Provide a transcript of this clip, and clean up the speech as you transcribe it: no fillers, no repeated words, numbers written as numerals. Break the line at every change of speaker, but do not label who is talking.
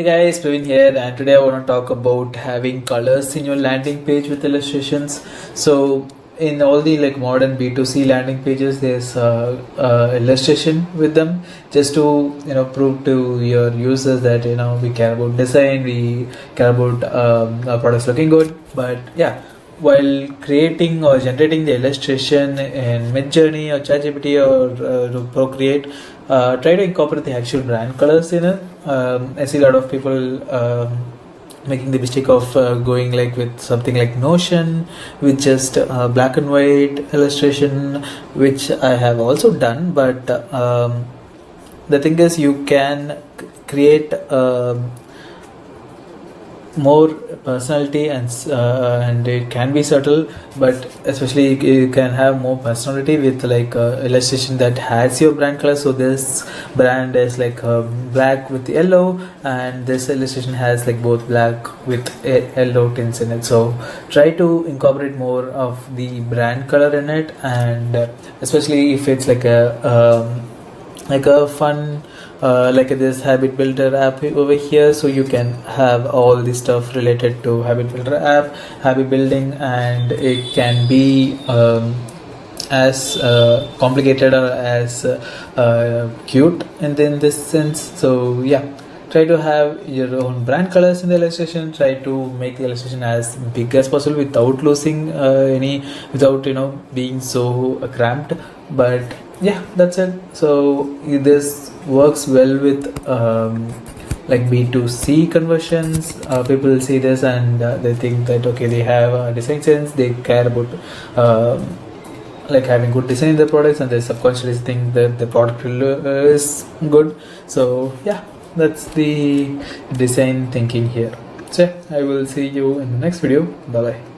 Hey guys, Praveen here, and today I want to talk about having colors in your landing page with illustrations. So, in all the modern B2C landing pages, there's illustration with them just to prove to your users that we care about design, we care about our products looking good. But yeah, while creating or generating the illustration in Midjourney or ChatGPT or Procreate, try to incorporate the actual brand colors in it. I see a lot of people making the mistake of going with something like Notion with just black and white illustration, which I have also done. But the thing is, you can create more personality and it can be subtle, but especially you can have more personality with illustration that has your brand color. So this brand is black with yellow, and this illustration has both black with yellow tints in it. So try to incorporate more of the brand color in it, and especially if it's like a fun this habit builder app over here, so you can have all the stuff related to habit builder app, habit building, and it can be as complicated or as cute in this sense. So yeah, try to have your own brand colors in the illustration. Try to make the illustration as big as possible without losing without being so cramped. But yeah, that's it. So this works well with B2C conversions. People see this and they think that okay, they have a design sense, they care about having good design in their products, and they subconsciously think that the product is good. So yeah, that's the design thinking here. So I will see you in the next video. Bye bye.